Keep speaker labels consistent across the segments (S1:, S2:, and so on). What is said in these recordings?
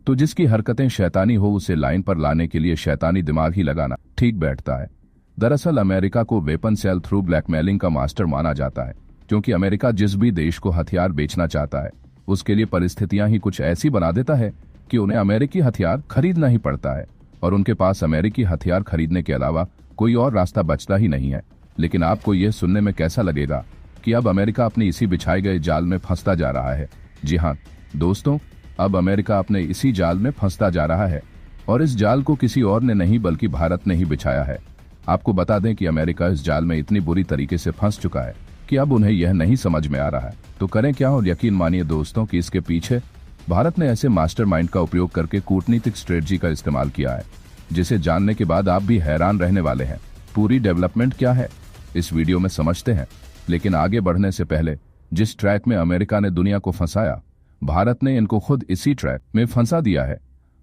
S1: तो जिसकी हरकतें शैतानी हो उसे लाइन पर लाने के लिए शैतानी दिमाग ही लगाना ठीक बैठता है। दरअसल अमेरिका को वेपन सेल थ्रू ब्लैकमेलिंग का मास्टर माना जाता है, क्योंकि अमेरिका जिस भी देश को हथियार बेचना चाहता है उसके लिए परिस्थितियां ही कुछ ऐसी बना देता है कि उन्हें अमेरिकी हथियार खरीदना ही पड़ता है, और उनके पास अमेरिकी हथियार खरीदने के अलावा कोई और रास्ता बचता ही नहीं है। लेकिन आपको यह सुनने में कैसा लगेगा कि अब अमेरिका अपने इसी बिछाए गए जाल में फंसता जा रहा है। जी हाँ दोस्तों, अब अमेरिका अपने इसी जाल में फंसता जा रहा है, और इस जाल को किसी और ने नहीं बल्कि भारत ने ही बिछाया है। आपको बता दें कि अमेरिका इस जाल में इतनी बुरी तरीके से फंस चुका है कि अब उन्हें यह नहीं समझ में आ रहा है तो करें क्या। और यकीन मानिए दोस्तों कि इसके पीछे भारत ने ऐसे मास्टरमाइंड का उपयोग करके कूटनीतिक स्ट्रेटजी का इस्तेमाल किया है, जिसे जानने के बाद आप भी हैरान रहने वाले हैं। पूरी डेवलपमेंट क्या है इस वीडियो में समझते हैं, लेकिन आगे बढ़ने से पहले जिस ट्रैक में अमेरिका ने दुनिया को फंसाया, भारत ने इनको खुद इसी ट्रैक में फंसा दिया है।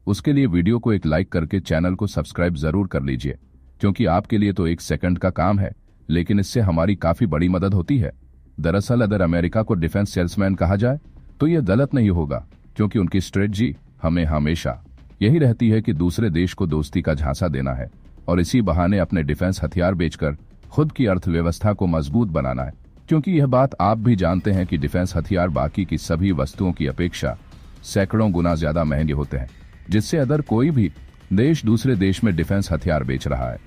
S1: उसके लिए वीडियो को एक लाइक करके चैनल को सब्सक्राइब जरूर कर लीजिए, क्योंकि आपके लिए तो 1 सेकंड का काम है, लेकिन इससे हमारी काफी बड़ी मदद होती है। दरअसल अगर अमेरिका को डिफेंस सेल्समैन कहा जाए तो यह गलत नहीं होगा, क्योंकि उनकी स्ट्रेटजी हमें हमेशा यही रहती है कि दूसरे देश को दोस्ती का झांसा देना है और इसी बहाने अपने डिफेंस हथियार बेचकर खुद की अर्थव्यवस्था को मजबूत बनाना है। क्योंकि यह बात आप भी जानते हैं कि डिफेंस हथियार बाकी की सभी वस्तुओं की अपेक्षा सैकड़ों गुना ज्यादा महंगे होते हैं, जिससे अगर कोई भी देश दूसरे देश में डिफेंस हथियार बेच रहा है,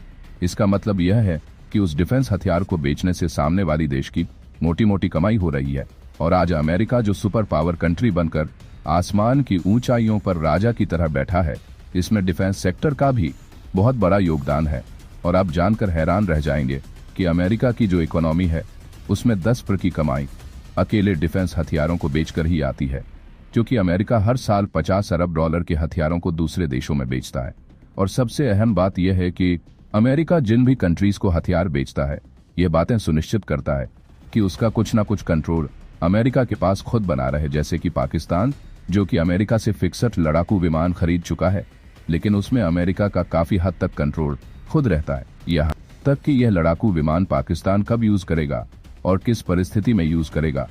S1: इसका मतलब यह है कि उस डिफेंस हथियार को बेचने से सामने वाली देश की मोटी मोटी कमाई हो रही है। और आज अमेरिका जो सुपर पावर कंट्री बनकर आसमान की ऊंचाइयों पर राजा की तरह बैठा है, इसमें डिफेंस सेक्टर का भी बहुत बड़ा योगदान है। और आप जानकर हैरान रह जाएंगे कि अमेरिका की जो इकोनॉमी है उसमें 10% की कमाई अकेले डिफेंस हथियारों को बेचकर ही आती है, क्योंकि अमेरिका हर साल $50 अरब के हथियारों को दूसरे देशों में बेचता है। और सबसे अहम बात यह है कि अमेरिका जिन भी कंट्रीज को हथियार बेचता है, यह बातें सुनिश्चित करता है कि उसका कुछ ना कुछ कंट्रोल अमेरिका के पास खुद बना रहे। जैसे कि पाकिस्तान, जो कि अमेरिका से 61 लड़ाकू विमान खरीद चुका है, लेकिन उसमें अमेरिका का काफी हद तक कंट्रोल खुद रहता है। यहाँ तक कि यह लड़ाकू विमान पाकिस्तान कब यूज करेगा और किस परिस्थिति में यूज करेगा,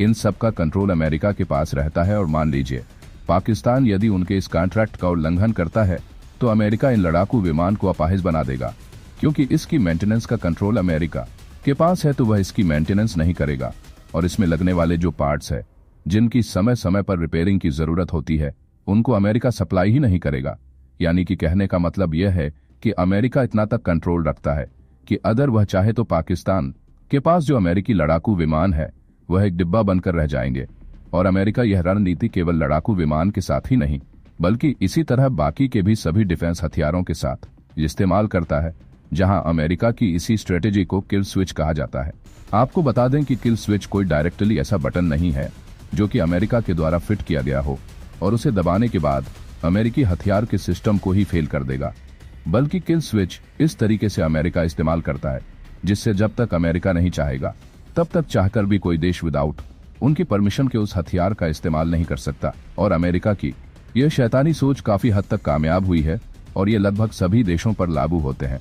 S1: इन सब का कंट्रोल अमेरिका के पास रहता है। और मान लीजिए पाकिस्तान यदि उनके इस कॉन्ट्रैक्ट का उल्लंघन करता है तो अमेरिका इन लड़ाकू विमान को अपाहिज बना देगा, क्योंकि इसकी मेंटेनेंस का कंट्रोल अमेरिका के पास है, तो वह इसकी मेंटेनेंस नहीं करेगा। और इसमें लगने वाले जो पार्ट्स है जिनकी समय समय पर रिपेयरिंग की जरूरत होती है, उनको अमेरिका सप्लाई ही नहीं करेगा। यानी कि कहने का मतलब यह है कि अमेरिका इतना तक कंट्रोल रखता है कि अगर वह चाहे तो पाकिस्तान के पास जो अमेरिकी लड़ाकू विमान है वह एक डिब्बा बनकर रह जाएंगे। और अमेरिका यह रणनीति केवल लड़ाकू विमान के साथ ही नहीं, बल्कि इसी तरह बाकी के भी सभी डिफेंस हथियारों के साथ इस्तेमाल करता है, जहां अमेरिका की इसी स्ट्रेटेजी को किल स्विच कहा जाता है। आपको बता दें कि किल स्विच कोई डायरेक्टली ऐसा बटन नहीं है जो कि अमेरिका के द्वारा फिट किया गया हो और उसे दबाने के बाद अमेरिकी हथियार के सिस्टम को ही फेल कर देगा, बल्कि किल स्विच इस तरीके से अमेरिका इस्तेमाल करता है जिससे जब तक अमेरिका नहीं चाहेगा तब तक चाहकर भी कोई देश विदाउट उनकी परमिशन के उस हथियार का इस्तेमाल नहीं कर सकता। और अमेरिका की यह शैतानी सोच काफी हद तक कामयाब हुई है और ये लगभग सभी देशों पर लागू होते हैं,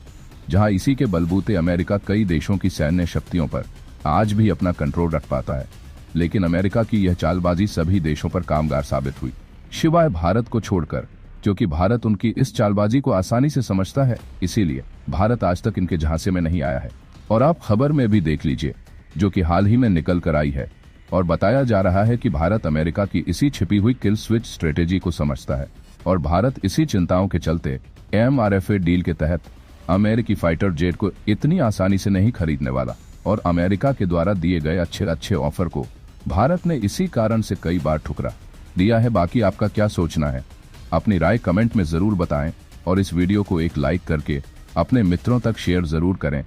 S1: जहां इसी के बलबूते अमेरिका कई देशों की सैन्य शक्तियों पर आज भी अपना कंट्रोल रख पाता है। लेकिन अमेरिका की यह चालबाजी सभी देशों पर कामगार साबित हुई, शिवाय भारत को छोड़कर, क्योंकि भारत उनकी इस चालबाजी को आसानी से समझता है, इसीलिए भारत आज तक इनके झांसे में नहीं आया है। और आप खबर में भी देख लीजिए जो कि हाल ही में निकल कर आई है, और बताया जा रहा है कि भारत अमेरिका की इसी छिपी हुई किल स्विच स्ट्रेटेजी को समझता है और भारत इसी चिंताओं के चलते MRFA डील के तहत अमेरिकी फाइटर जेट को इतनी आसानी से नहीं खरीदने वाला। और अमेरिका के द्वारा दिए गए अच्छे ऑफर को भारत ने इसी कारण से कई बार ठुकरा दिया है। बाकी आपका क्या सोचना है, अपनी राय कमेंट में जरूर बताएं और इस वीडियो को एक लाइक करके अपने मित्रों तक शेयर जरूर करें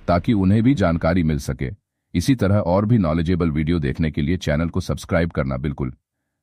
S1: ताकि उन्हें भी जानकारी मिल सके। इसी तरह और भी नॉलेजेबल वीडियो देखने के लिए चैनल को सब्सक्राइब करना बिल्कुल